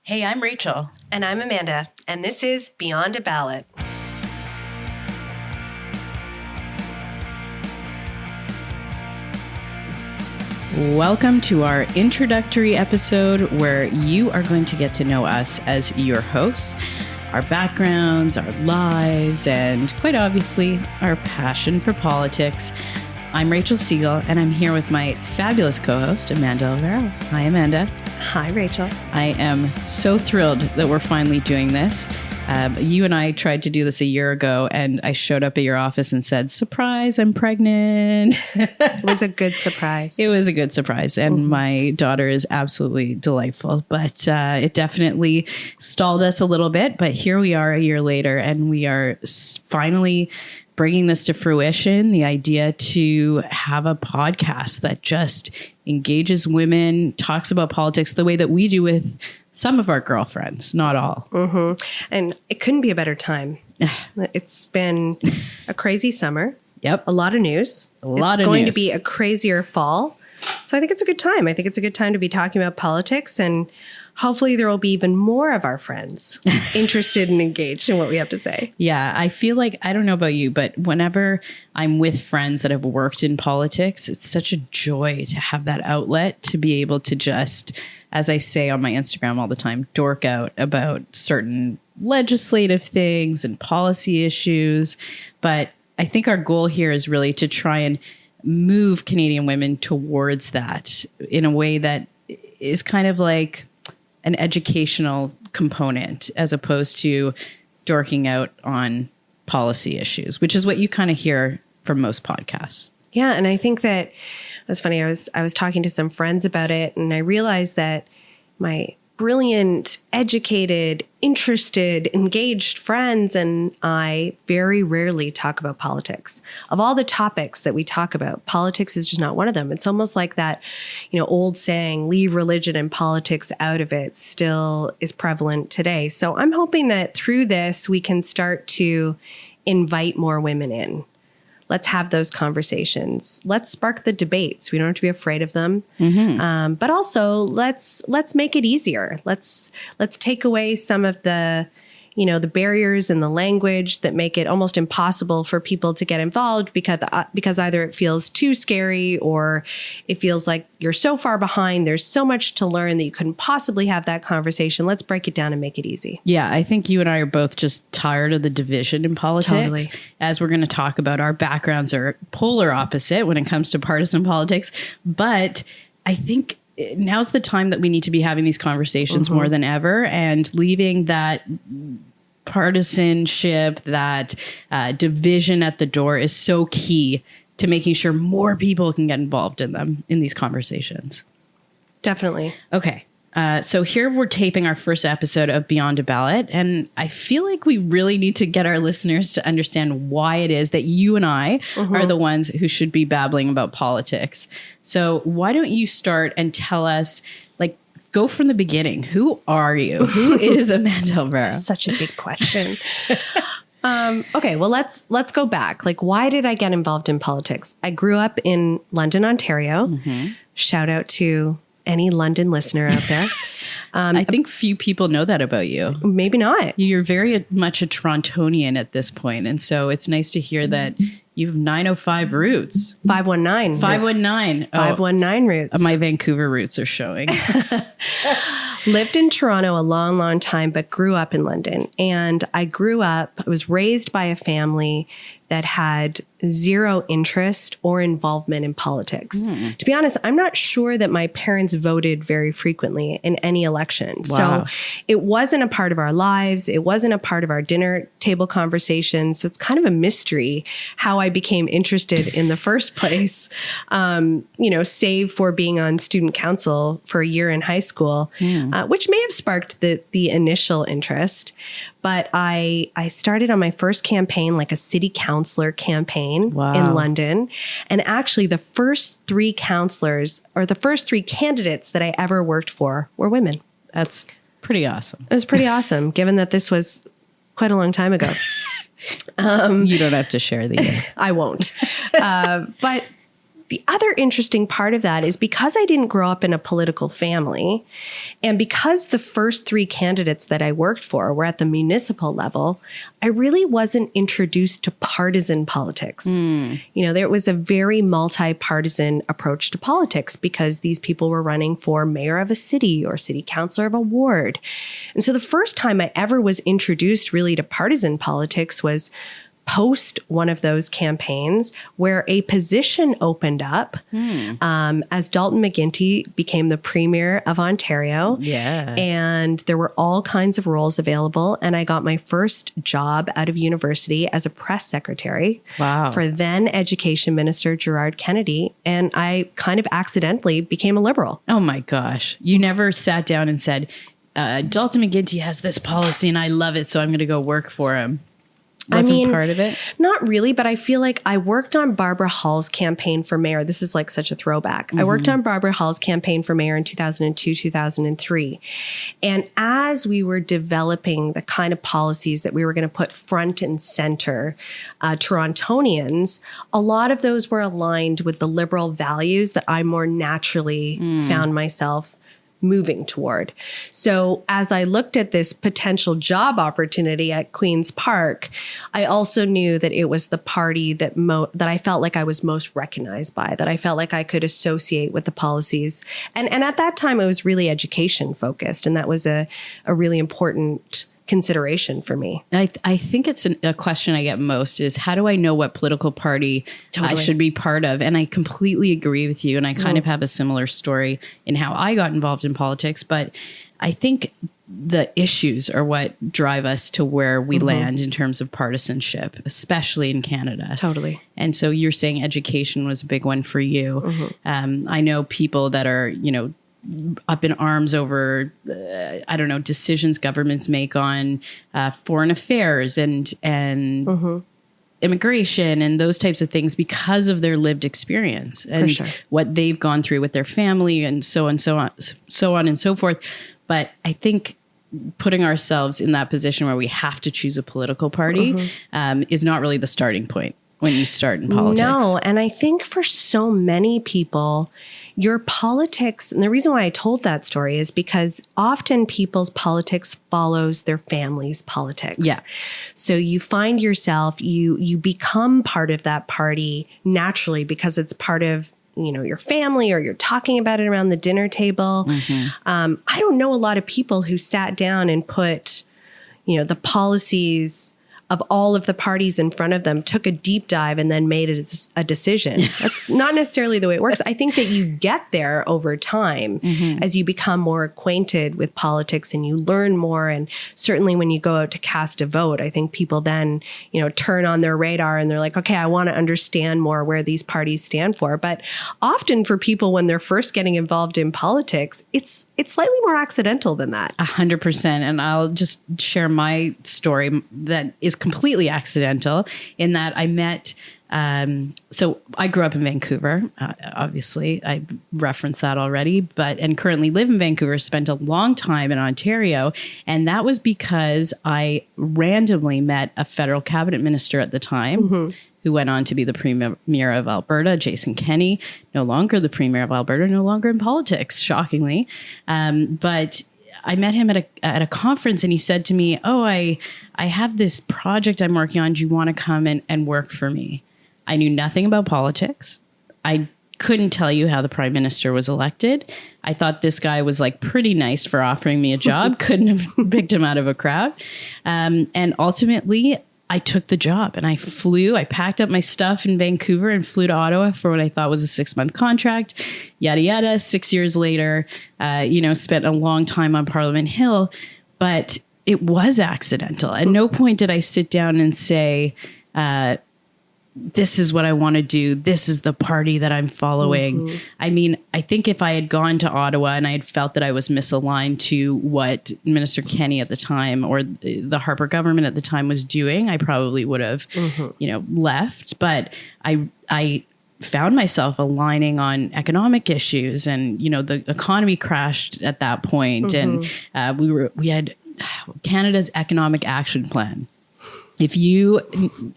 Hey, I'm Rachel. And I'm Amanda, and this is Beyond a Ballot. Welcome to our introductory episode where you are going to get to know us as your hosts, our backgrounds, our lives, and quite obviously, our passion for politics. I'm Rachael Segal, and I'm here with my fabulous co-host, Amanda Alvaro. Hi, Amanda. Hi, Rachel. I am so thrilled that we're finally doing this. You and I tried to do this a year ago, and I showed up at your office and said, surprise, I'm pregnant. It was a good surprise. It was a good surprise. And my daughter is absolutely delightful. But it definitely stalled us a little bit. But here we are a year later, and we are finally bringing this to fruition, the idea to have a podcast that just engages women, talks about politics the way that we do with some of our girlfriends, not all. Mm-hmm. And it couldn't be a better time. It's been a crazy summer. Yep. A lot of news. It's going to be a crazier fall. So I think it's a good time. I think it's a good time to be talking about politics, and hopefully there will be even more of our friends interested and engaged in what we have to say. Yeah, I feel like, I don't know about you, but whenever I'm with friends that have worked in politics, it's such a joy to have that outlet to be able to just, as I say on my Instagram all the time, dork out about certain legislative things and policy issues. But I think our goal here is really to try and move Canadian women towards that in a way that is kind of like an educational component as opposed to dorking out on policy issues, which is what you kind of hear from most podcasts. Yeah. And I think that it was funny. I was talking to some friends about it, and I realized that my brilliant, educated, interested, engaged friends and I very rarely talk about politics. Of all the topics that we talk about, politics is just not one of them. It's almost like that, old saying, leave religion and politics out of it, still is prevalent today. So I'm hoping that through this, we can start to invite more women in. Let's have those conversations. Let's spark the debates. We don't have to be afraid of them. Mm-hmm. But also let's make it easier. Let's take away some of the, the barriers in the language that make it almost impossible for people to get involved because either it feels too scary or it feels like you're so far behind. There's so much to learn that you couldn't possibly have that conversation. Let's break it down and make it easy. Yeah, I think you and I are both just tired of the division in politics. Totally. As we're going to talk about, our backgrounds are polar opposite when it comes to partisan politics. But I think now's the time that we need to be having these conversations more than ever, and leaving that partisanship, that division at the door is so key to making sure more people can get involved in them, in these conversations. Definitely. Okay. So here we're taping our first episode of Beyond a Ballot, and I feel like we really need to get our listeners to understand why it is that you and I are the ones who should be babbling about politics. So why don't you start and tell us, go from the beginning. Who are you? Who is Amanda Alvaro? Such a big question. Okay, well, let's go back. Why did I get involved in politics? I grew up in London, Ontario. Mm-hmm. Shout out to any London listener out there. I think few people know that about you. Maybe not. You're very much a Torontonian at this point, and so it's nice to hear that you have 905 roots. 519. 519. 519 roots. My Vancouver roots are showing. Lived in Toronto a long, long time, but grew up in London. And I was raised by a family that had zero interest or involvement in politics. To be honest, I'm not sure that my parents voted very frequently in any election. Wow. So it wasn't a part of our lives. It wasn't a part of our dinner table conversations. So it's kind of a mystery how I became interested in the first place, save for being on student council for a year in high school, which may have sparked the initial interest. But I started on my first campaign, like a city councillor campaign in London. And actually the first three councillors, or the first three candidates that I ever worked for, were women. That's pretty awesome. It was pretty awesome, given that this was quite a long time ago. You don't have to share the year. I won't. But The other interesting part of that is because I didn't grow up in a political family, and because the first three candidates that I worked for were at the municipal level, I really wasn't introduced to partisan politics. There was a very multi-partisan approach to politics because these people were running for mayor of a city or city councilor of a ward. And so the first time I ever was introduced really to partisan politics was post one of those campaigns where a position opened up as Dalton McGuinty became the Premier of Ontario. Yeah. And there were all kinds of roles available. And I got my first job out of university as a press secretary for then Education Minister Gerard Kennedy. And I kind of accidentally became a Liberal. Oh my gosh. You never sat down and said, Dalton McGuinty has this policy and I love it, so I'm going to go work for him. Wasn't part of it? Not really, but I feel like I worked on Barbara Hall's campaign for mayor. This is like such a throwback. I worked on Barbara Hall's campaign for mayor in 2002, 2003. And as we were developing the kind of policies that we were going to put front and center Torontonians, a lot of those were aligned with the Liberal values that I more naturally found myself moving toward. So as I looked at this potential job opportunity at Queen's Park, I also knew that it was the party that that I felt like I was most recognized by, that I felt like I could associate with the policies. And at that time, it was really education focused. And that was a really important consideration for me. I think it's a question I get most is how do I know what political party I should be part of? And I completely agree with you. And I kind of have a similar story in how I got involved in politics. But I think the issues are what drive us to where we land in terms of partisanship, especially in Canada. Totally. And so you're saying education was a big one for you. I know people that are, up in arms over, decisions governments make on foreign affairs and immigration and those types of things because of their lived experience and what they've gone through with their family and so on and so forth. But I think putting ourselves in that position where we have to choose a political party is not really the starting point when you start in politics. No, and I think for so many people, your politics, and the reason why I told that story is because often people's politics follows their family's politics. Yeah. So you find yourself, you become part of that party naturally because it's part of your family or you're talking about it around the dinner table. I don't know a lot of people who sat down and put, the policies of all of the parties in front of them, took a deep dive and then made a decision. That's not necessarily the way it works. I think that you get there over time as you become more acquainted with politics and you learn more. And certainly when you go out to cast a vote, I think people then, turn on their radar and they're like, okay, I want to understand more where these parties stand for. But often for people when they're first getting involved in politics, it's slightly more accidental than that. 100%. And I'll just share my story that is completely accidental in that I met, so I grew up in Vancouver, obviously I referenced that already, and currently live in Vancouver, spent a long time in Ontario. And that was because I randomly met a federal cabinet minister at the time who went on to be the Premier of Alberta, Jason Kenney, no longer the Premier of Alberta, no longer in politics, shockingly. But I met him at a conference and he said to me, I have this project I'm working on. Do you want to come and work for me? I knew nothing about politics. I couldn't tell you how the prime minister was elected. I thought this guy was like pretty nice for offering me a job. Couldn't have picked him out of a crowd. And ultimately I took the job and I packed up my stuff in Vancouver and flew to Ottawa for what I thought was a 6-month contract, yada, yada. 6 years later, spent a long time on Parliament Hill, but it was accidental. At no point did I sit down and say, this is what I want to do. This is the party that I'm following. I mean, I think if I had gone to Ottawa and I had felt that I was misaligned to what Minister Kenney at the time or the Harper government at the time was doing, I probably would have, left. But I found myself aligning on economic issues and, the economy crashed at that point. And we had Canada's Economic Action Plan. If you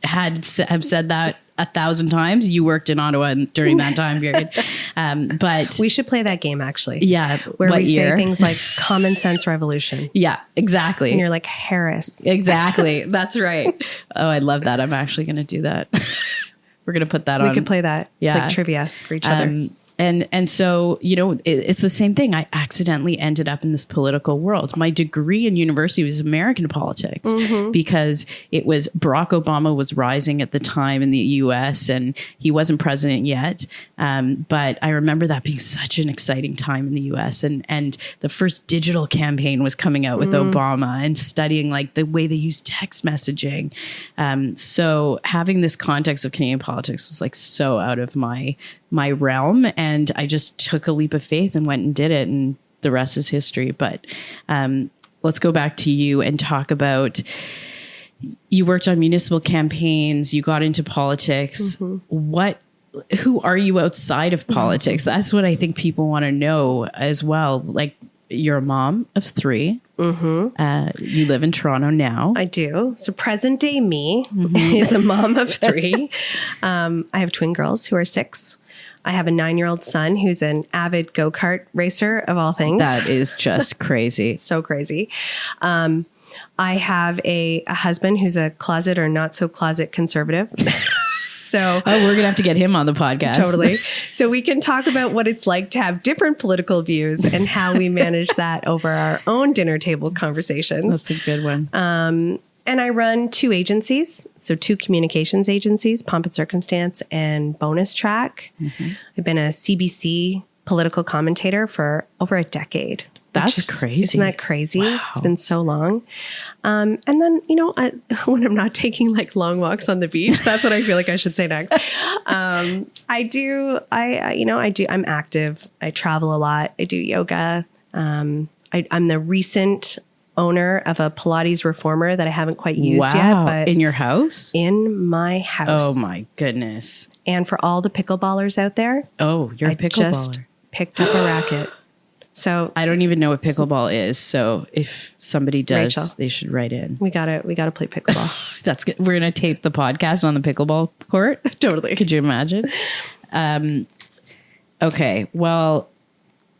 have said that 1,000 times. You worked in Ottawa during that time period. But we should play that game actually. Yeah. Where we say things like common sense revolution. Yeah, exactly. And you're like Harris. Exactly. That's right. Oh, I love that. I'm actually going to do that. We're going to put that on. We could play that. Yeah. It's like trivia for each other. And so, it's the same thing. I accidentally ended up in this political world. My degree in university was American politics because it was Barack Obama was rising at the time in the US and he wasn't president yet. But I remember that being such an exciting time in the US and the first digital campaign was coming out with Obama and studying like the way they use text messaging. So having this context of Canadian politics was like so out of my realm, and I just took a leap of faith and went and did it, and the rest is history. But let's go back to you and talk about, you worked on municipal campaigns, you got into politics. Who are you outside of politics? That's what I think people want to know as well. Like, you're a mom of 3. You live in Toronto now. I do. So present day me is a mom of 3. I have twin girls who are 6. I have a 9-year-old son who's an avid go-kart racer of all things. That is just crazy. So crazy. I have a husband who's a closet or not so closet conservative. So we're going to have to get him on the podcast. Totally. So we can talk about what it's like to have different political views and how we manage that over our own dinner table conversations. That's a good one. And I run 2 agencies. So 2 communications agencies, Pomp and Circumstance and Bonus Track. I've been a CBC political commentator for over a decade. That's crazy. Isn't that crazy? Wow. It's been so long. And then, when I'm not taking like long walks on the beach, that's what I feel like I should say next. I'm active. I travel a lot. I do yoga. I'm the recent owner of a Pilates reformer that I haven't quite used yet. But in your house? In my house. Oh my goodness. And for all the pickleballers out there. Oh, you're a pickleballer. I just picked up a racket. So I don't even know what pickleball is. So if somebody does, Rachel, they should write in. We gotta play pickleball. That's good. We're gonna tape the podcast on the pickleball court. Totally. Could you imagine? Okay. Well,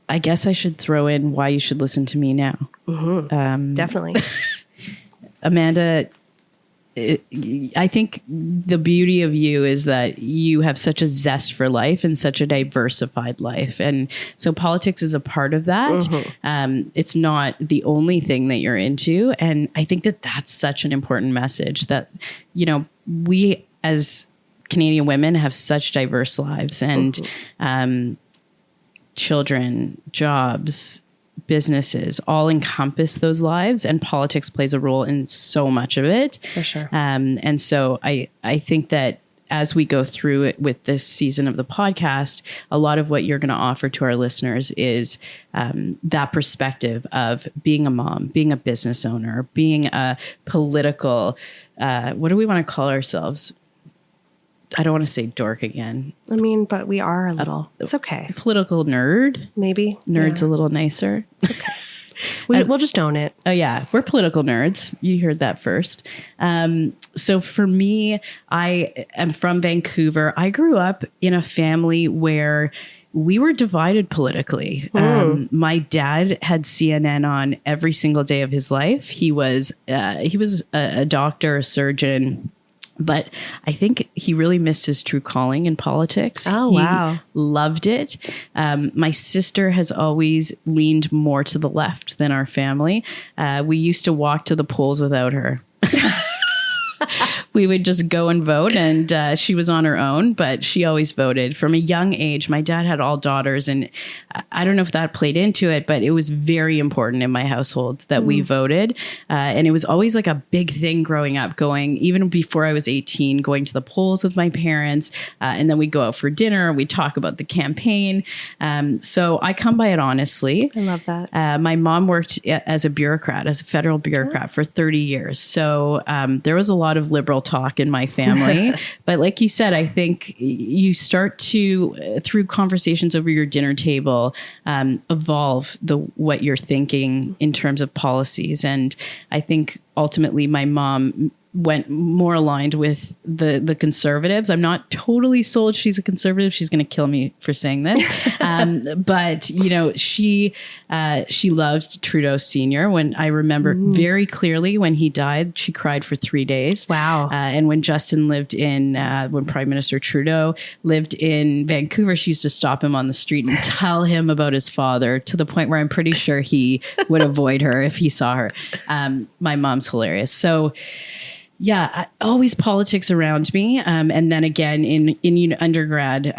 I guess I should throw in why you should listen to me now. Definitely. Amanda, I think the beauty of you is that you have such a zest for life and such a diversified life. And so politics is a part of that. It's not the only thing that you're into. And I think that that's such an important message that, we as Canadian women have such diverse lives and children, jobs, businesses all encompass those lives, and politics plays a role in so much of it. For sure. And so I think that as we go through it with this season of the podcast, a lot of what you're going to offer to our listeners is that perspective of being a mom, being a business owner, being a political, what do we want to call ourselves? I don't want to say dork again. I mean, but we are a little. It's okay. Political nerd. Maybe. Nerd's a little nicer. It's okay. We'll just own it. Oh, yeah. We're political nerds. You heard that first. So for me, I am from Vancouver. I grew up in a family where we were divided politically. My dad had CNN on every single day of his life. He was a doctor, a surgeon. But I think he really missed his true calling in politics. Oh, wow. Loved it. My sister has always leaned more to the left than our family. We used to walk to the polls without her. We would just go and vote, and she was on her own, but she always voted. From a young age, my dad had all daughters, and I don't know if that played into it, but it was very important in my household that we voted. And it was always like a big thing growing up, even before I was 18, going to the polls with my parents. And then we'd go out for dinner. We'd talk about the campaign. So I come by it honestly. I love that. My mom worked as a bureaucrat, as a federal bureaucrat for 30 years. So there was a lot of liberal talk in my family. But like you said, I think you start to, through conversations over your dinner table, evolve what you're thinking in terms of policies. And I think ultimately my mom went more aligned with the conservatives. I'm not totally sold she's a conservative. She's going to kill me for saying this. But, you know, she loved Trudeau Sr. When I remember very clearly when he died, she cried for 3 days. Wow. And when Justin lived when Prime Minister Trudeau lived in Vancouver, she used to stop him on the street and tell him about his father, to the point where I'm pretty sure he would avoid her if he saw her. My mom's hilarious. So, yeah, always politics around me. And then again, in undergrad,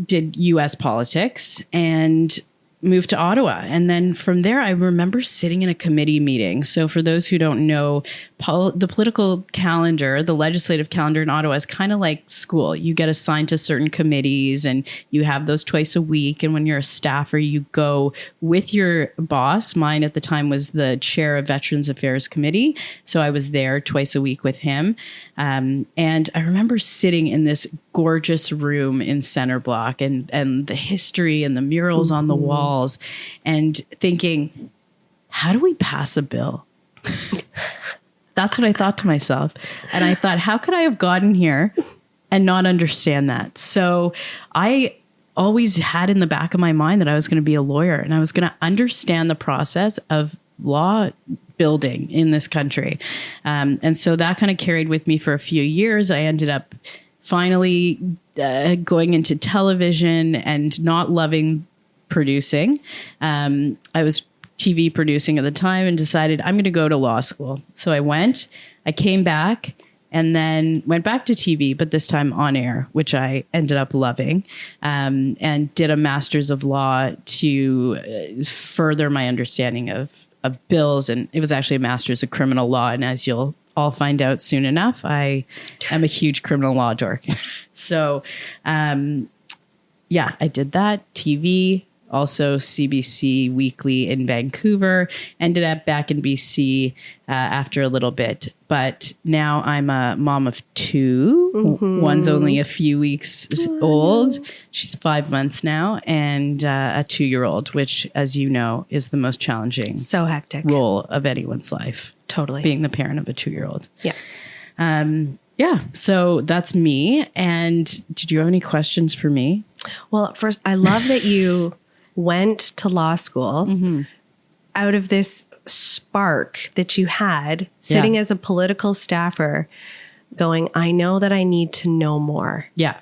did U.S. politics and moved to Ottawa. And then from there, I remember sitting in a committee meeting. So for those who don't know, the political calendar, the legislative calendar in Ottawa is kind of like school. You get assigned to certain committees and you have those twice a week. And when you're a staffer, you go with your boss. Mine at the time was the chair of Veterans Affairs Committee. So I was there twice a week with him. And I remember sitting in this gorgeous room in Center Block and the history and the murals on the walls and thinking, how do we pass a bill? That's what I thought to myself. And I thought, how could I have gotten here and not understand that? So I always had in the back of my mind that I was going to be a lawyer and I was going to understand the process of law building in this country. And so that kind of carried with me for a few years. I ended up finally going into television and not loving producing. I was TV producing at the time and decided I'm going to go to law school. So I came back and then went back to TV, but this time on air, which I ended up loving, and did a master's of law to further my understanding of bills. And it was actually a master's of criminal law. And as you'll all find out soon enough, I am a huge criminal law dork. So, yeah, I did that. TV, also CBC Weekly in Vancouver, ended up back in BC after a little bit. But now I'm a mom of two. One's only a few weeks old. She's 5 months now, and a 2-year-old, which, as you know, is the most challenging so hectic role of anyone's life. Totally. Being the parent of a 2-year-old. Yeah. Yeah. So that's me. And did you have any questions for me? Well, first, I love that you went to law school out of this spark that you had sitting as a political staffer going, I know that I need to know more. Yeah.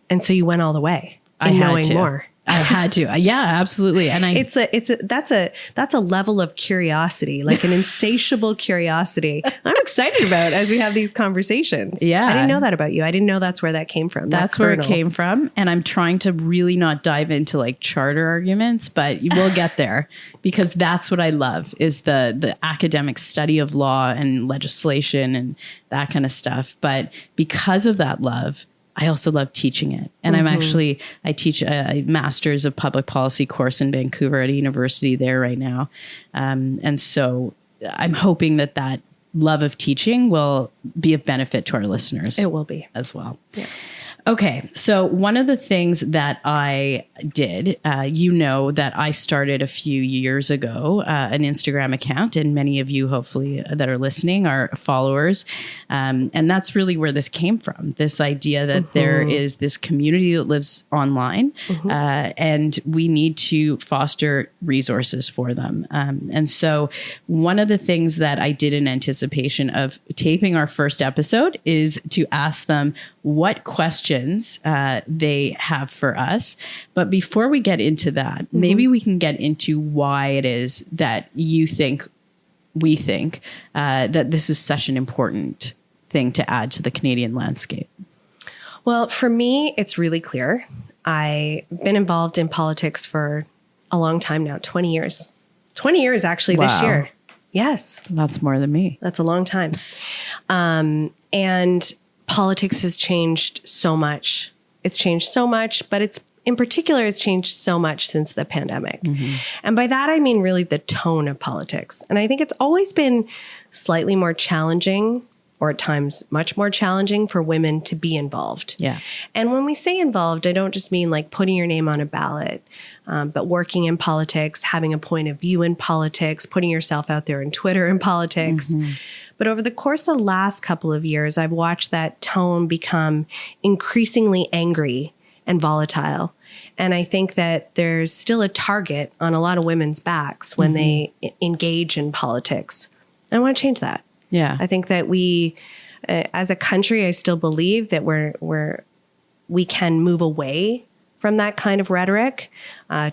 And so you went all the way in knowing more. I had to. Yeah, absolutely. And that's a level of curiosity, like an insatiable curiosity. I'm excited about as we have these conversations. Yeah. I didn't know that about you. I didn't know that's where that came from. That's where it came from. And I'm trying to really not dive into like charter arguments, but we'll get there because that's what I love is the academic study of law and legislation and that kind of stuff. But because of that love, I also love teaching it. And I teach a master's of public policy course in Vancouver at a university there right now. And so I'm hoping that love of teaching will be of benefit to our listeners. It will be as well. Yeah. Okay. So one of the things that I did, that I started a few years ago, an Instagram account, and many of you hopefully that are listening are followers. And that's really where this came from. This idea that there is this community that lives online and we need to foster resources for them. And so one of the things that I did in anticipation of taping our first episode is to ask them what questions they have for us. But before we get into that, maybe we can get into why it is that we think that this is such an important thing to add to the Canadian landscape. Well, for me, it's really clear. I've been involved in politics for a long time now, 20 years. 20 years actually this year. Yes. That's more than me. That's a long time. And politics has changed so much. It's changed so much, but it's changed so much since the pandemic. And by that, I mean really the tone of politics. And I think it's always been slightly more challenging, or at times much more challenging for women to be involved. Yeah. And when we say involved, I don't just mean like putting your name on a ballot, but working in politics, having a point of view in politics, putting yourself out there in Twitter in politics. But over the course of the last couple of years, I've watched that tone become increasingly angry and volatile. And I think that there's still a target on a lot of women's backs when they engage in politics. I want to change that. Yeah. I think that we, as a country, I still believe that we can move away from that kind of rhetoric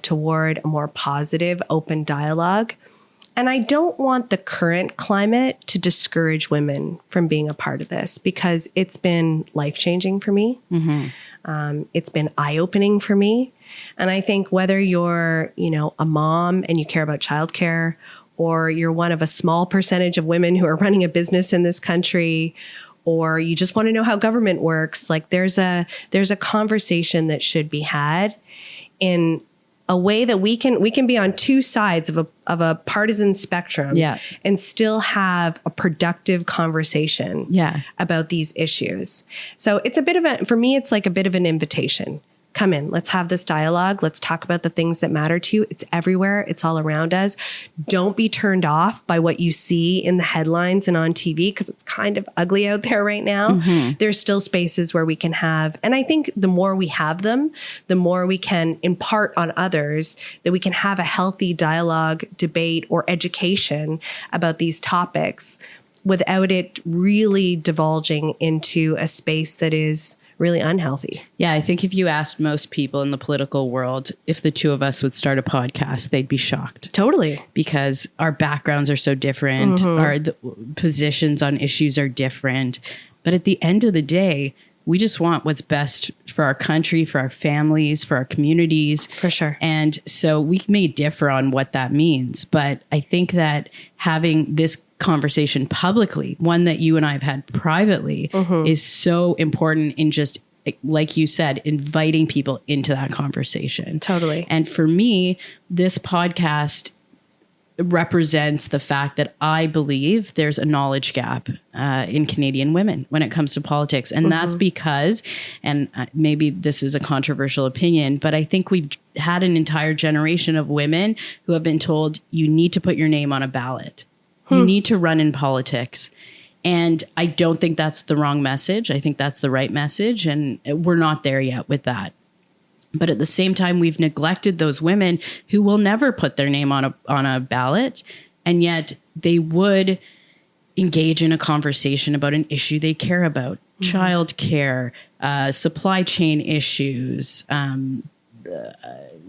toward a more positive, open dialogue. And I don't want the current climate to discourage women from being a part of this, because it's been life-changing for me. It's been eye-opening for me. And I think whether you're, a mom and you care about childcare, or you're one of a small percentage of women who are running a business in this country, or you just want to know how government works, like there's a conversation that should be had in a way that we can be on two sides of a partisan spectrum and still have a productive conversation about these issues. So it's for me, it's like a bit of an invitation. Come in, let's have this dialogue. Let's talk about the things that matter to you. It's everywhere. It's all around us. Don't be turned off by what you see in the headlines and on TV, because it's kind of ugly out there right now. There's still spaces where we can have, and I think the more we have them, the more we can impart on others, that we can have a healthy dialogue, debate, or education about these topics without it really divulging into a space that is really unhealthy. Yeah, I think if you asked most people in the political world if the two of us would start a podcast, they'd be shocked. Totally. Because our backgrounds are so different. Our positions on issues are different. But at the end of the day, we just want what's best for our country, for our families, for our communities. For sure. And so we may differ on what that means. But I think that having this conversation publicly, one that you and I have had privately, is so important in just, like you said, inviting people into that conversation. Totally. And for me, this podcast represents the fact that I believe there's a knowledge gap in Canadian women when it comes to politics. And that's because, and maybe this is a controversial opinion, but I think we've had an entire generation of women who have been told, you need to put your name on a ballot. You need to run in politics. And I don't think that's the wrong message. I think that's the right message. And we're not there yet with that. But at the same time, we've neglected those women who will never put their name on a ballot. And yet they would engage in a conversation about an issue they care about. Childcare, supply chain issues,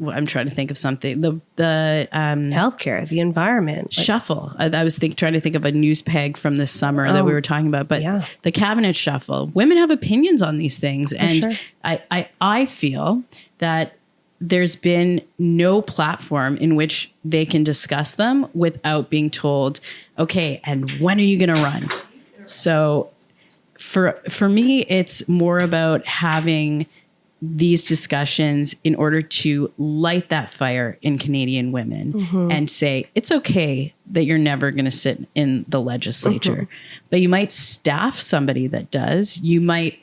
I'm trying to think of something. The healthcare, the environment, shuffle. I was trying to think of a news peg from this summer that we were talking about. But the cabinet shuffle. Women have opinions on these things, and I feel that there's been no platform in which they can discuss them without being told, okay, and when are you going to run? So for me, it's more about having these discussions in order to light that fire in Canadian women and say, it's okay that you're never going to sit in the legislature, but you might staff somebody that does. You might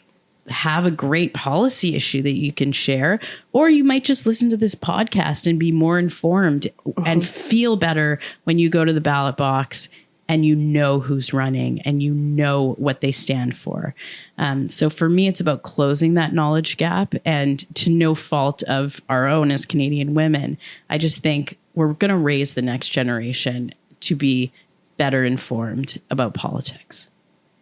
have a great policy issue that you can share, or you might just listen to this podcast and be more informed and feel better when you go to the ballot box and you know who's running and you know what they stand for. So for me, it's about closing that knowledge gap, and to no fault of our own as Canadian women. I just think we're going to raise the next generation to be better informed about politics.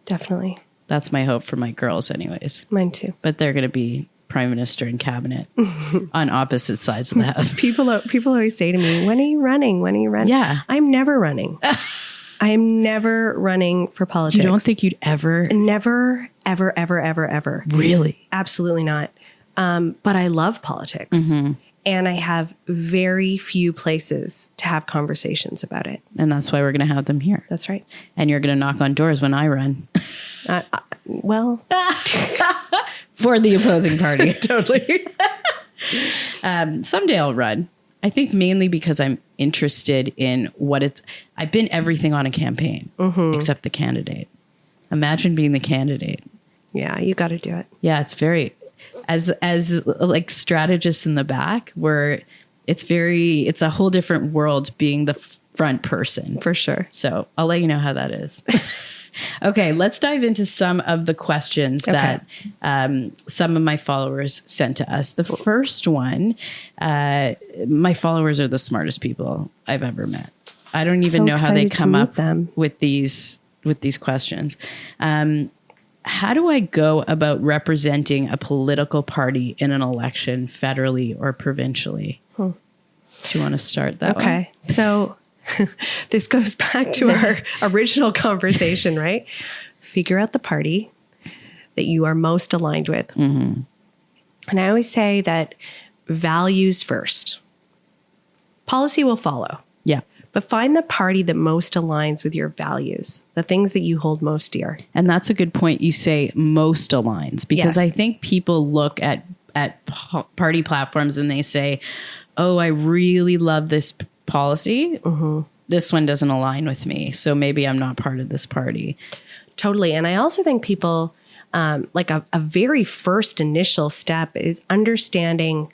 Definitely. That's my hope for my girls anyways. Mine too. But they're going to be prime minister and cabinet on opposite sides of the house. People always say to me, when are you running? When are you running? Yeah. I'm never running. I am never running for politics. You don't think you'd ever? Never, ever, ever, ever, ever. Really? Absolutely not. But I love politics. And I have very few places to have conversations about it. And that's why we're going to have them here. That's right. And you're going to knock on doors when I run. Well. For the opposing party. Totally. Someday I'll run. I think mainly because I'm interested in I've been everything on a campaign except the candidate. Imagine being the candidate. Yeah, you got to do it. Yeah, it's very, as like strategists in the back, where it's a whole different world being the front person. For sure. So I'll let you know how that is. Okay, let's dive into some of the questions that some of my followers sent to us. The first one, my followers are the smartest people I've ever met. I don't even know how they come up with these questions. How do I go about representing a political party in an election, federally or provincially? Do you want to start that one? Okay, so this goes back to our original conversation, right? Figure out the party that you are most aligned with. Mm-hmm. And I always say that values first. Policy will follow. Yeah. But find the party that most aligns with your values, the things that you hold most dear. And that's a good point. You say most aligns, because I think people look at party platforms and they say, oh, I really love this policy. Mm-hmm. This one doesn't align with me, so maybe I'm not part of this party. Totally. And I also think people, like a very first initial step is understanding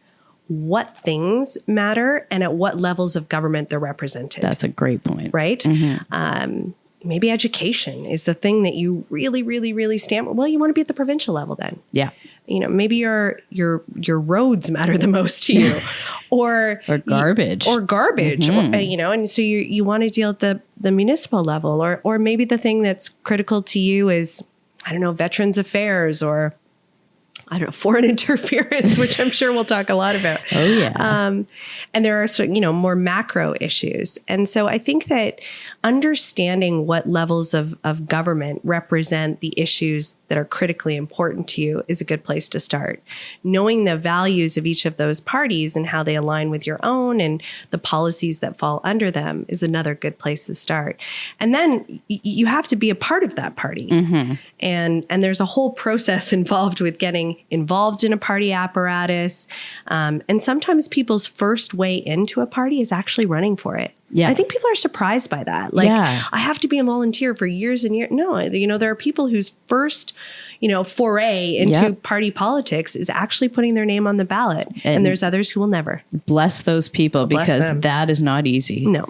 what things matter and at what levels of government they're represented. That's a great point. Right? Mm-hmm. Maybe education is the thing that you really, really, really stand. Well, you want to be at the provincial level then. Yeah. You know, maybe your roads matter the most to you, or garbage, mm-hmm. or, you know, and so you want to deal at the municipal level, or maybe the thing that's critical to you is, I don't know, Veterans Affairs, or I don't know, foreign interference, which I'm sure we'll talk a lot about. Oh yeah. And there are more macro issues, and so I think that understanding what levels of government represent the issues that are critically important to you is a good place to start. Knowing the values of each of those parties and how they align with your own and the policies that fall under them is another good place to start. And then you have to be a part of that party. Mm-hmm. And there's a whole process involved with getting involved in a party apparatus. And sometimes people's first way into a party is actually running for it. Yeah. I think people are surprised by that. Like, I have to be a volunteer for years and years. No, there are people whose first, foray into party politics is actually putting their name on the ballot. And there's others who will never. Bless those people, because that is not easy. No.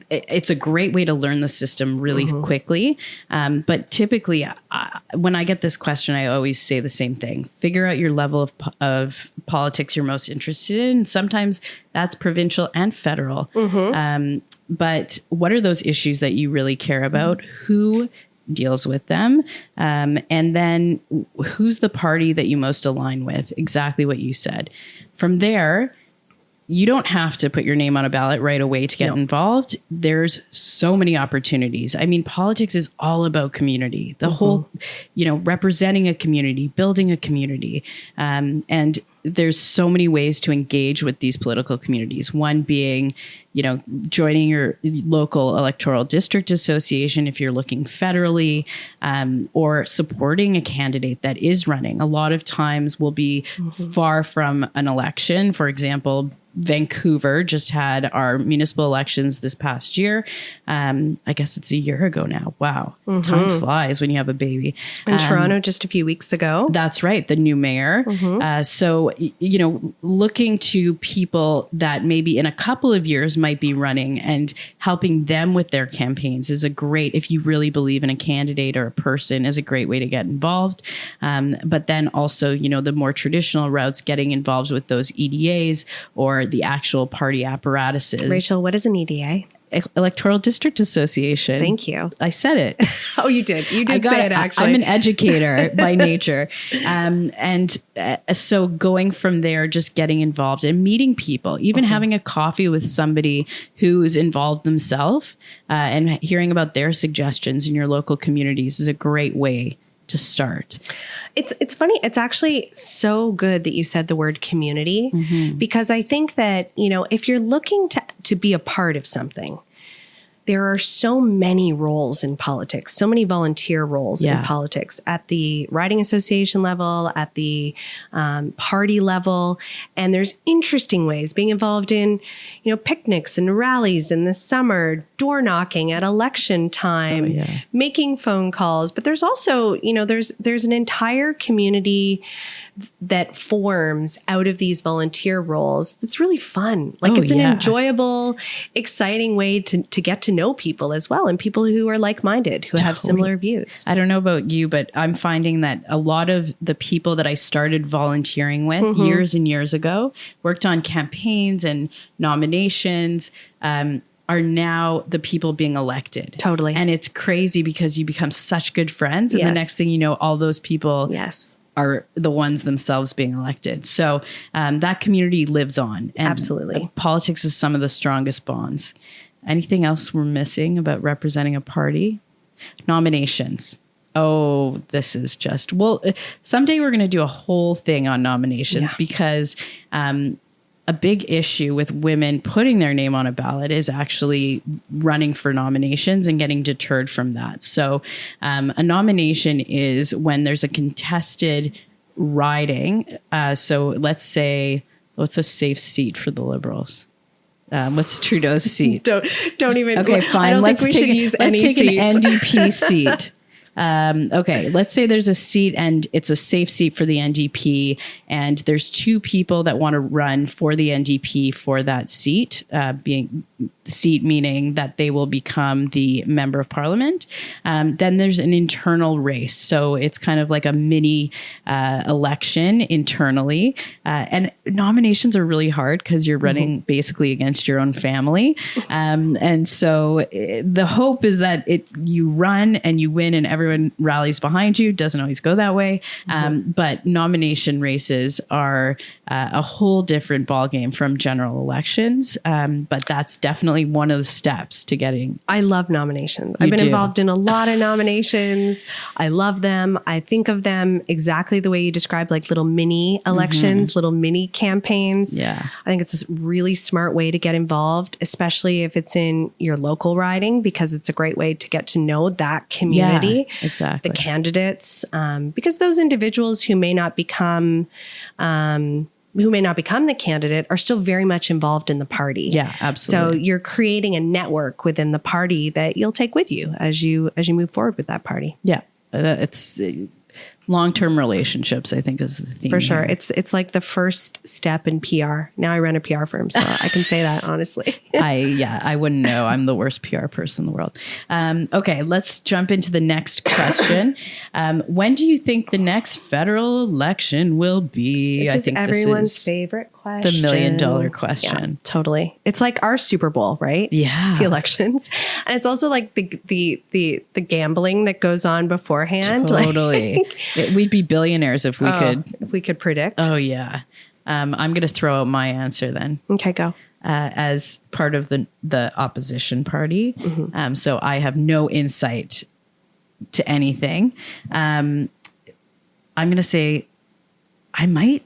It's a great way to learn the system really mm-hmm. quickly. But typically, when I get this question, I always say the same thing. Figure out your level of politics you're most interested in. Sometimes that's provincial and federal. Mm-hmm. But what are those issues that you really care about? Mm-hmm. Who deals with them? And then who's the party that you most align with? Exactly what you said. From there, you don't have to put your name on a ballot right away to get involved. There's so many opportunities. I mean, politics is all about community, the mm-hmm. whole, representing a community, building a community. And there's so many ways to engage with these political communities. One being, joining your local electoral district association if you're looking federally, or supporting a candidate that is running. A lot of times we'll be mm-hmm. far from an election. For example, Vancouver just had our municipal elections this past year. I guess it's a year ago now. Wow. Mm-hmm. Time flies when you have a baby. In Toronto just a few weeks ago. That's right. The new mayor. Mm-hmm. So, looking to people that maybe in a couple of years might be running and helping them with their campaigns is a great, if you really believe in a candidate or a person, is a great way to get involved. But then also, the more traditional routes, getting involved with those EDAs or the actual party apparatuses. Rachel, what is an EDA? Electoral District Association. Thank you. I said it. Oh, you did. You did say it, actually. I'm an educator by nature. So going from there, just getting involved and meeting people, even mm-hmm. having a coffee with somebody who's involved themselves and hearing about their suggestions in your local communities is a great way to start. It's funny. It's actually so good that you said the word community, mm-hmm. because I think that, if you're looking to be a part of something, there are so many roles in politics, so many volunteer roles in politics at the riding association level, at the party level. And there's interesting ways being involved in, picnics and rallies in the summer, door knocking at election time, making phone calls. But there's also, there's an entire community that forms out of these volunteer roles that's really fun. Like Oh, it's an yeah. enjoyable, exciting way to get to know people as well, and people who are like-minded, who have similar views. I don't know about you, but I'm finding that a lot of the people that I started volunteering with Mm-hmm. years and years ago, worked on campaigns and nominations, are now the people being elected. Totally. And it's crazy because you become such good friends. And the Yes. next thing you know, all those people Yes. are the ones themselves being elected. So that community lives on. And Absolutely. politics is some of the strongest bonds. Anything else we're missing about representing a party? Nominations. Oh, this is just, well, someday we're going to do a whole thing on nominations because a big issue with women putting their name on a ballot is actually running for nominations and getting deterred from that. So a nomination is when there's a contested riding. So let's say, what's a safe seat for the Liberals? What's Trudeau's seat? Don't even. Okay, fine. I don't think we should use any take seats. an NDP seat. Okay, let's say there's a seat and it's a safe seat for the NDP, and there's two people that want to run for the NDP for that seat, meaning that they will become the member of parliament. Then there's an internal race. So it's kind of like a mini election internally. And nominations are really hard because you're running basically against your own family. And so the hope is that you run and you win and everyone rallies behind you. Doesn't always go that way. But nomination races are a whole different ballgame from general elections. But that's definitely one of the steps to getting. I love nominations. I've been involved in a lot of nominations. I love them. I think of them exactly the way you described, like little mini elections, little mini campaigns. Yeah. I think it's a really smart way to get involved, especially if it's in your local riding, because it's a great way to get to know that community, exactly. the candidates, because those individuals who may not become the candidate are still very much involved in the party. Yeah, absolutely. So you're creating a network within the party that you'll take with you as you move forward with that party. Yeah, it's long-term relationships, I think, is the theme. For sure. here. It's like the first step in PR. Now I run a PR firm, so I can say that honestly. I wouldn't know. I'm the worst PR person in the world. Okay, let's jump into the next question. When do you think the next federal election will be? This I is think everyone's this is favorite question. the $1 million question. Yeah, totally. It's like our Super Bowl, right? Yeah. The elections. And it's also like the gambling that goes on beforehand. Totally. We'd be billionaires if we could. If we could predict. Oh, yeah. I'm going to throw out my answer then. Okay, go. As part of the opposition party. So I have no insight to anything. I'm going to say I might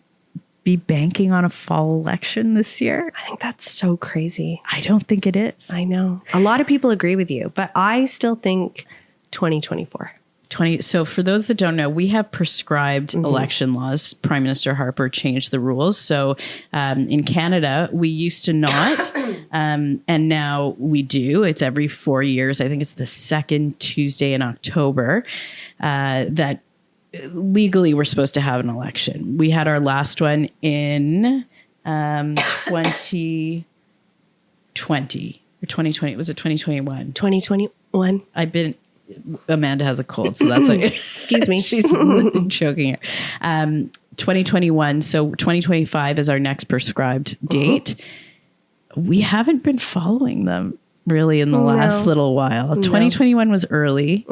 be banking on a fall election this year. I think that's so crazy. I don't think it is. I know. A lot of people agree with you, but I still think 2024. So for those that don't know, we have prescribed election laws. Prime Minister Harper changed the rules. So in Canada, we used to not, and now we do. It's every 4 years. I think it's the second Tuesday in October that legally we're supposed to have an election. We had our last one in 2020 or 2020. Was it 2021? 2021. Amanda has a cold, so that's like, excuse me. She's choking her. 2021. So 2025 is our next prescribed date. We haven't been following them really in the last little while. 2021 was early.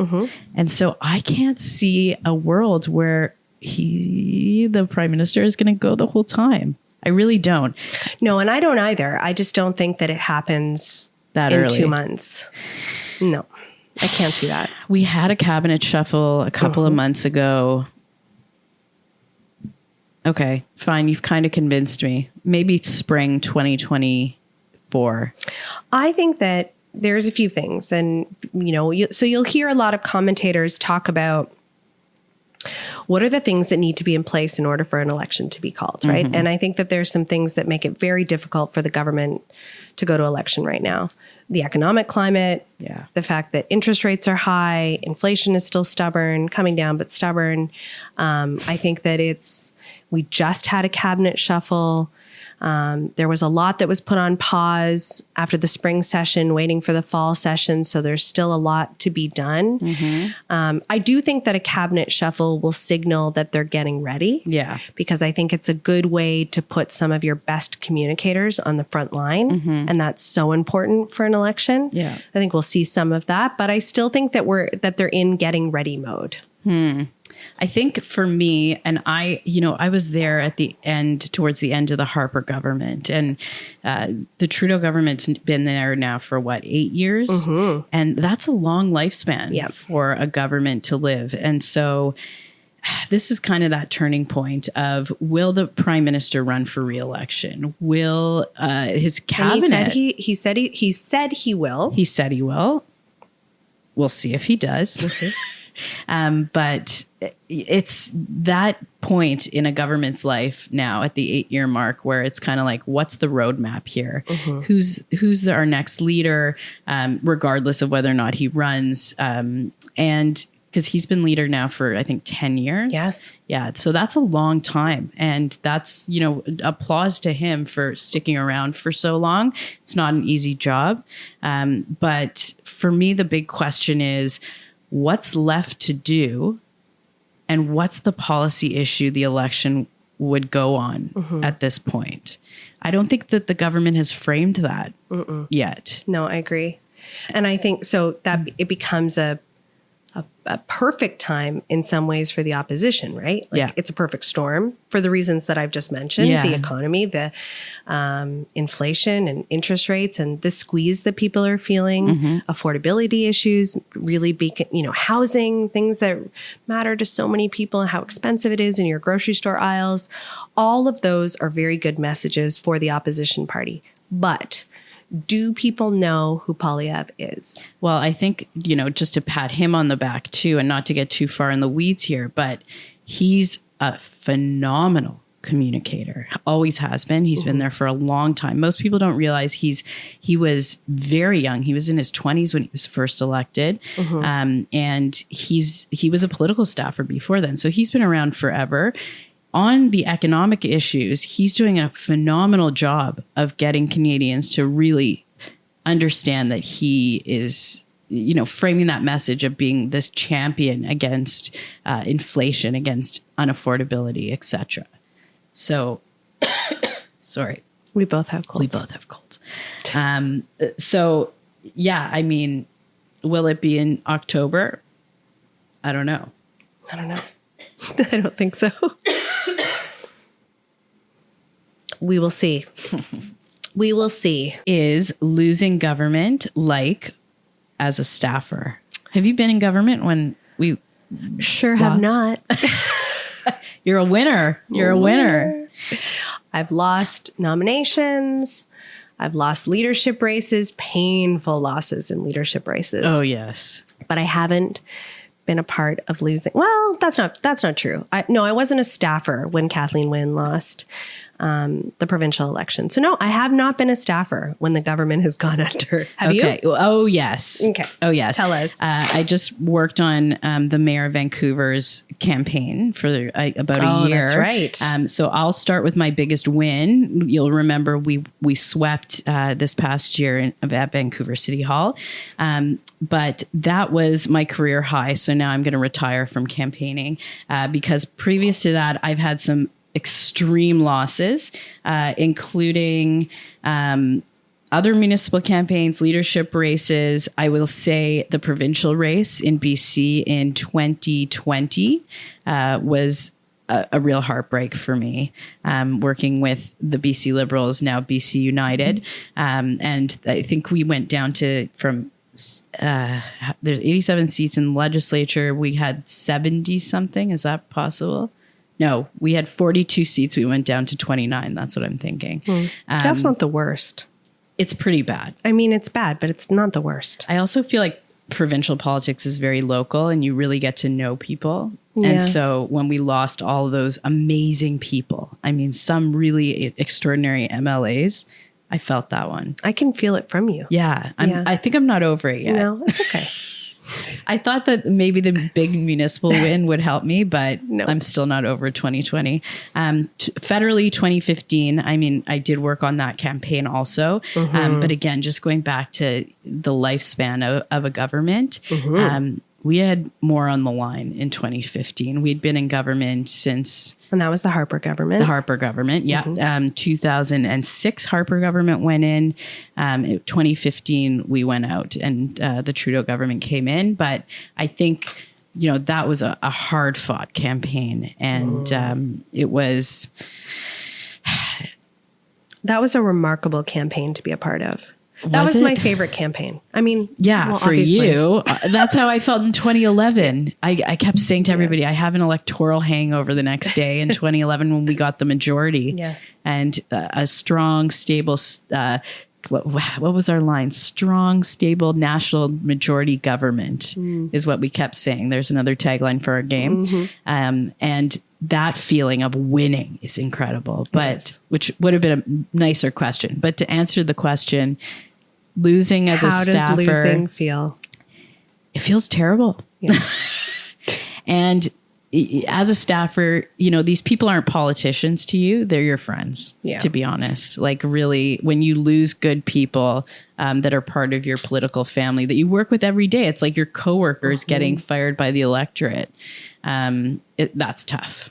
And so I can't see a world where the prime minister is going to go the whole time. I really don't. No, and I don't either. I just don't think that it happens that in early. 2 months. No. I can't see that. We had a cabinet shuffle a couple of months ago. Okay, fine. You've kind of convinced me. Maybe spring 2024. I think that there's a few things. And, so you'll hear a lot of commentators talk about What are the things that need to be in place in order for an election to be called, right? And I think that there's some things that make it very difficult for the government to go to election right now. The economic climate, the fact that interest rates are high, inflation is still stubborn, coming down, but stubborn. I think that we just had a cabinet shuffle. There was a lot that was put on pause after the spring session, waiting for the fall session. So there's still a lot to be done. I do think that a cabinet shuffle will signal that they're getting ready. Yeah. Because I think it's a good way to put some of your best communicators on the front line. And that's so important for an election. Yeah. I think we'll see some of that, but I still think that they're in getting ready mode. I think for me, and I was there at the end, towards the end of the Harper government, and the Trudeau government's been there now for 8 years? And that's a long lifespan for a government to live. And so this is kind of that turning point of, will the prime minister run for re-election? Will his cabinet? And he said he will. He said he will. We'll see if he does. We'll see. But it's that point in a government's life now at the 8-year mark where it's kind of like, what's the roadmap here? Who's our next leader, regardless of whether or not he runs? And because he's been leader now for, I think, 10 years. Yes. Yeah. So that's a long time. And that's, applause to him for sticking around for so long. It's not an easy job. But for me, the big question is, what's left to do, and what's the policy issue the election would go on at this point? I don't think that the government has framed that yet. No, I agree. And I think so that it becomes a perfect time in some ways for the opposition, right? It's a perfect storm for the reasons that I've just mentioned, the economy, the inflation and interest rates, and the squeeze that people are feeling, affordability issues, really housing, things that matter to so many people, and how expensive it is in your grocery store aisles. All of those are very good messages for the opposition party. But do people know who Poilievre is? Well, I think, just to pat him on the back too, and not to get too far in the weeds here, but he's a phenomenal communicator. Always has been. He's been there for a long time. Most people don't realize he was very young. He was in his 20s when he was first elected. And he was a political staffer before then. So he's been around forever. On the economic issues, he's doing a phenomenal job of getting Canadians to really understand that he is, framing that message of being this champion against inflation, against unaffordability, etc. So, sorry. We both have colds. So, yeah, I mean, will it be in October? I don't know. I don't think so. We will see. We will see. Is losing government like as a staffer? Have you been in government when we sure lost? Have not. You're a winner. You're a winner. I've lost nominations. I've lost leadership races, painful losses in leadership races. Oh, yes. But I haven't been a part of losing. Well, that's not true. I wasn't a staffer when Kathleen Wynne lost the provincial election. So no, I have not been a staffer when the government has gone under. Have you? Oh, yes. Okay. Oh, yes. Tell us. I just worked on the Mayor of Vancouver's campaign for about a year. That's right. So I'll start with my biggest win. You'll remember we swept this past year at Vancouver City Hall. But that was my career high. So now I'm going to retire from campaigning because previous to that, I've had some extreme losses, including other municipal campaigns, leadership races. I will say the provincial race in BC in 2020 was a real heartbreak for me, working with the BC Liberals, now BC United. And I think we went down to there's 87 seats in the legislature. We had 70 something. Is that possible? No, we had 42 seats. We went down to 29. That's what I'm thinking. That's not the worst. It's pretty bad. I mean, it's bad, but it's not the worst. I also feel like provincial politics is very local and you really get to know people. Yeah. And so when we lost all of those amazing people, I mean, some really extraordinary MLAs, I felt that one. I can feel it from you. Yeah. I think I'm not over it yet. No, it's okay. I thought that maybe the big municipal win would help me, but No. I'm still not over 2020. Federally, 2015, I mean, I did work on that campaign also. But again, just going back to the lifespan of a government, we had more on the line in 2015. We'd been in government since... And that was the Harper government. The Harper government, yeah. 2006, Harper government went in. 2015, we went out and the Trudeau government came in. But I think, that was a hard-fought campaign. And it was... That was a remarkable campaign to be a part of. That was my favorite campaign. I mean, yeah, for obviously. you, that's how I felt in 2011. I kept saying to everybody, I have an electoral hangover the next day in 2011 when we got the majority. Yes. And a strong, stable, what was our line? Strong, stable national majority government is what we kept saying. There's another tagline for our game. And that feeling of winning is incredible, but which would have been a nicer question. But to answer the question, losing as a staffer. How does losing feel? It feels terrible. Yeah. And as a staffer, these people aren't politicians to you. They're your friends, to be honest. Like really, when you lose good people that are part of your political family that you work with every day, it's like your coworkers getting fired by the electorate. That's tough.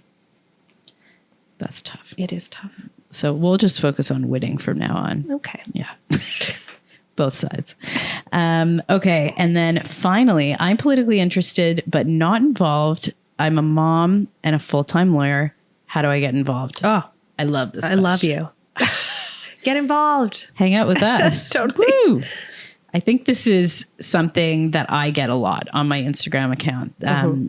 That's tough. It is tough. So we'll just focus on winning from now on. Okay. Yeah. Both sides. Okay. And then finally, I'm politically interested, but not involved. I'm a mom and a full-time lawyer. How do I get involved? Oh, I love this. I love you. Get involved. Hang out with us. Totally. Woo! I think this is something that I get a lot on my Instagram account,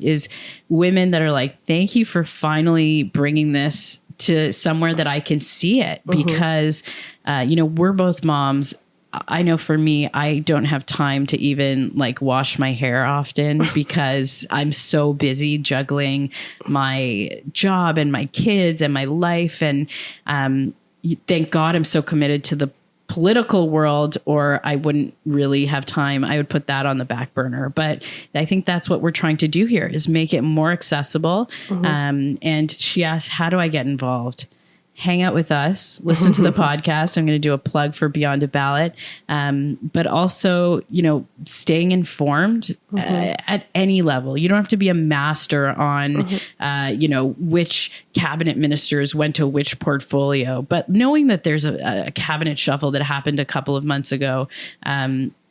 is women that are like, thank you for finally bringing this to somewhere that I can see it because, we're both moms. I know for me, I don't have time to even wash my hair often because I'm so busy juggling my job and my kids and my life. And thank God I'm so committed to the political world, or I wouldn't really have time. I would put that on the back burner. But I think that's what we're trying to do here is make it more accessible. And she asked, how do I get involved? Hang out with us, listen to the podcast. I'm going to do a plug for Beyond a Ballot. But also, staying informed at any level. You don't have to be a master on, which cabinet ministers went to which portfolio. But knowing that there's a cabinet shuffle that happened a couple of months ago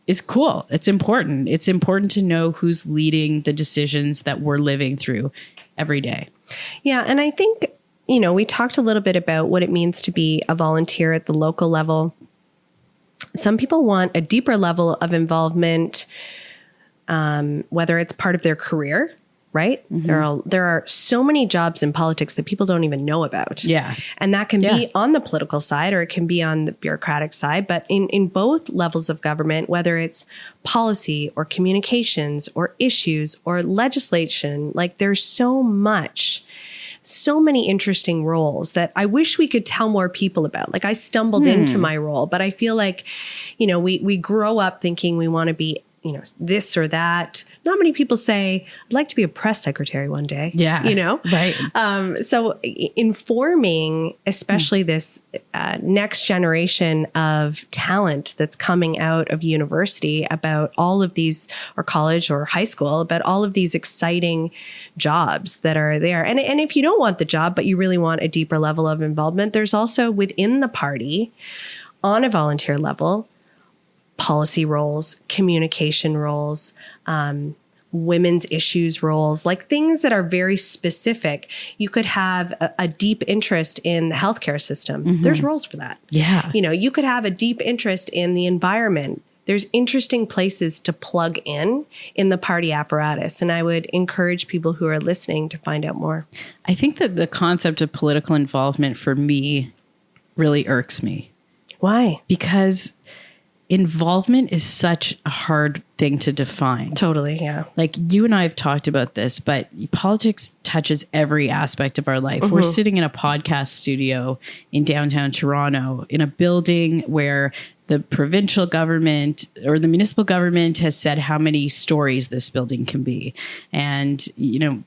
is cool. It's important. It's important to know who's leading the decisions that we're living through every day. Yeah. And I think, we talked a little bit about what it means to be a volunteer at the local level. Some people want a deeper level of involvement, whether it's part of their career, right? There are so many jobs in politics that people don't even know about. Yeah. And that can be on the political side or it can be on the bureaucratic side. But in both levels of government, whether it's policy or communications or issues or legislation, there's so many interesting roles that I wish we could tell more people about. I stumbled into my role, but I feel like, we grow up thinking we want to be, this or that. Not many people say, I'd like to be a press secretary one day. Yeah. Right. So informing, especially this next generation of talent that's coming out of university about all of these, or college or high school, about all of these exciting jobs that are there. And if you don't want the job, but you really want a deeper level of involvement, there's also within the party on a volunteer level, policy roles, communication roles, women's issues roles, things that are very specific. You could have a deep interest in the healthcare system. There's roles for that. Yeah. You could have a deep interest in the environment. There's interesting places to plug in the party apparatus. And I would encourage people who are listening to find out more. I think that the concept of political involvement for me really irks me. Why? Because involvement is such a hard thing to define. Totally, yeah. Like you and I have talked about this, but politics touches every aspect of our life. We're sitting in a podcast studio in downtown Toronto in a building where the provincial government or the municipal government has said how many stories this building can be. And, you know,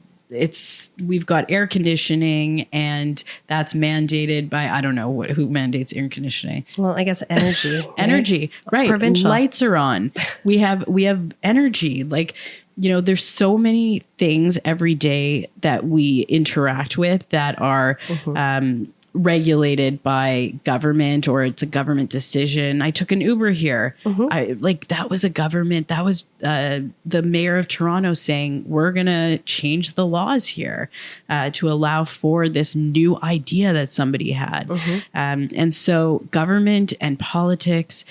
we've got air conditioning, and that's mandated by, I don't know who mandates air conditioning. Well, I guess energy. Right? Energy, right. Provincial. Lights are on. We have energy. Like, you know, there's so many things every day that we interact with that are regulated by government, or it's a government decision. I took an Uber here. That was a government. That was the mayor of Toronto saying, we're going to change the laws here to allow for this new idea that somebody had. And so government and politics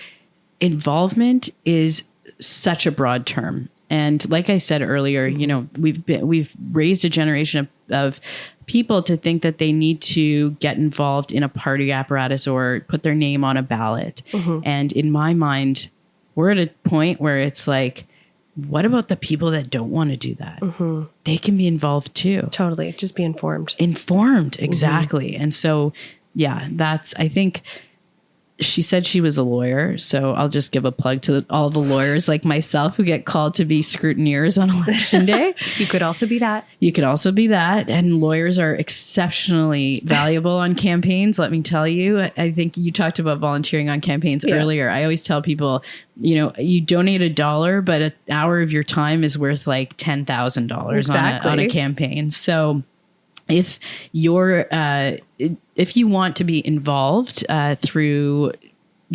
involvement is such a broad term. And like I said earlier, you know, we've raised a generation of people to think that they need to get involved in a party apparatus or put their name on a ballot. And in my mind, we're at a point where it's like, what about the people that don't want to do that? They can be involved too. Totally. Just be informed. Informed. Exactly. And so, yeah, I think she said she was a lawyer, so I'll just give a plug to all the lawyers like myself who get called to be scrutineers on election day. You could also be that. You could also be that. And lawyers are exceptionally valuable on campaigns, let me tell you. I think you talked about volunteering on campaigns earlier. I always tell people, you know, you donate $1, but an hour of your time is worth like $10,000 on a campaign. So if you want to be involved through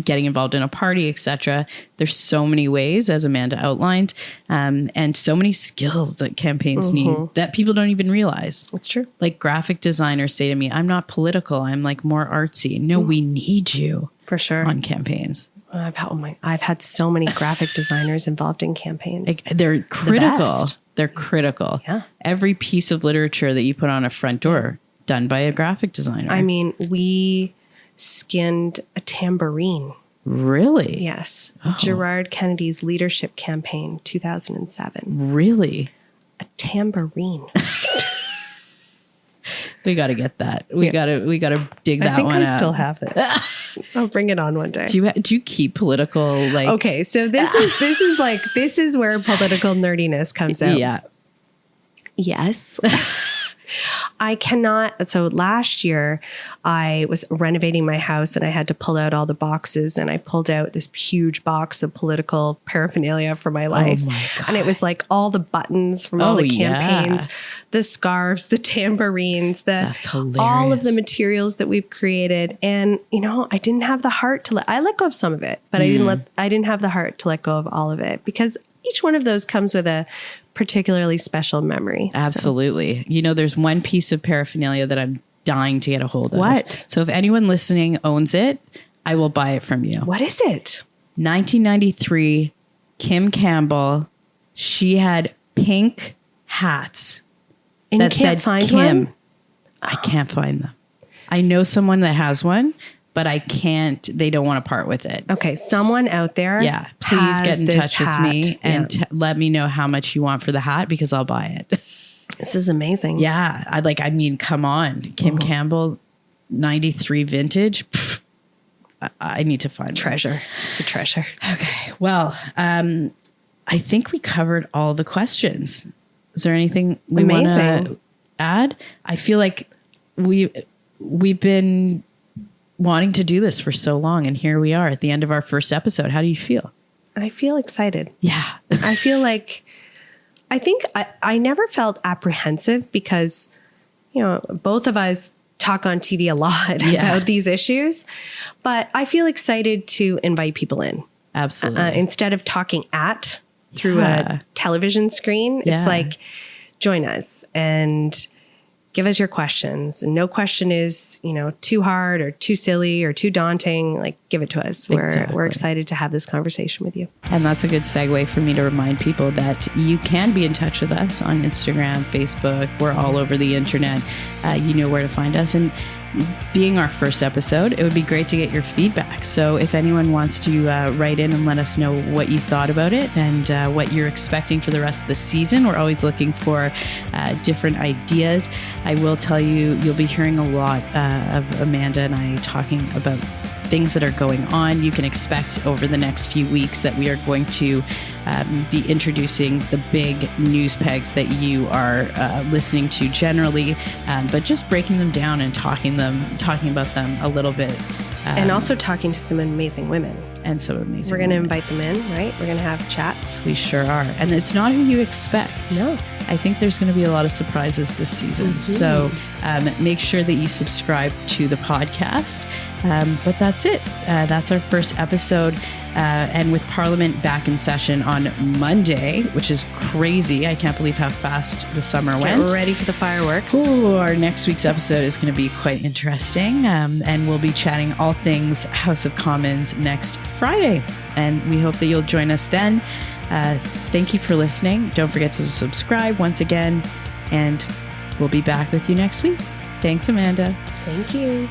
getting involved in a party, etc., there's so many ways, as Amanda outlined, and so many skills that campaigns need that people don't even realize. That's true. Like graphic designers say to me, I'm not political, I'm like more artsy. No, we need you for sure on campaigns. I've had so many graphic designers involved in campaigns. Like, they're critical. They're critical. Yeah. Every piece of literature that you put on a front door, done by a graphic designer. I mean, we skinned a tambourine. Really? Yes. Gerard Kennedy's leadership campaign, 2007. Really? A tambourine. We got to get that. We got to dig that one out. I think I still have it. I'll bring it on one day. Do you keep political like? Okay, so this is where political nerdiness comes out. Yeah. Yes. I cannot. So last year I was renovating my house and I had to pull out all the boxes, and I pulled out this huge box of political paraphernalia for my life. Oh my God. And it was like all the buttons from all the campaigns, the scarves, the tambourines, That's hilarious. all of the materials that we've created. And, you know, I didn't have the heart to I let go of some of it, but I didn't have the heart to let go of all of it, because each one of those comes with a particularly special memory. Absolutely. So. You know, there's one piece of paraphernalia that I'm dying to get a hold of. What? So if anyone listening owns it, I will buy it from you. What is it? 1993, Kim Campbell. She had pink hats and that you can't said find Kim. One? I can't find them. I know someone that has one, but I can't, they don't want to part with it. Okay. Someone out there. Yeah. Please get in touch with me and let me know how much you want for the hat, because I'll buy it. This is amazing. Yeah. Come on. Kim Campbell, 93 vintage. Pff, I need to find treasure. It's a treasure. Okay. Well, I think we covered all the questions. Is there anything we want to add? I feel like we've been wanting to do this for so long, and here we are at the end of our first episode. How do you feel? I feel excited. Yeah. I feel like, I think I never felt apprehensive, because, you know, both of us talk on TV a lot about these issues, but I feel excited to invite people in. Absolutely. Instead of talking through a television screen, it's like, join us and give us your questions. And no question is, you know, too hard or too silly or too daunting. Like, give it to us. We're excited to have this conversation with you. And that's a good segue for me to remind people that you can be in touch with us on Instagram, Facebook. We're all over the internet. You know where to find us. And being our first episode, it would be great to get your feedback. So if anyone wants to write in and let us know what you thought about it and what you're expecting for the rest of the season, we're always looking for different ideas. I will tell you, you'll be hearing a lot of Amanda and I talking about things that are going on. You can expect over the next few weeks that we are going to be introducing the big news pegs that you are listening to generally, but just breaking them down and talking about them a little bit. And also talking to some amazing women. And some amazing We're going to invite them in, right? We're going to have chats. We sure are. And it's not who you expect. No. I think there's going to be a lot of surprises this season. Mm-hmm. So make sure that you subscribe to the podcast. But that's it. That's our first episode. And with Parliament back in session on Monday, which is crazy. I can't believe how fast the summer went. Get ready for the fireworks. Ooh, our next week's episode is going to be quite interesting. And we'll be chatting all things House of Commons next Friday. And we hope that you'll join us then. Thank you for listening. Don't forget to subscribe once again. And we'll be back with you next week. Thanks, Amanda. Thank you.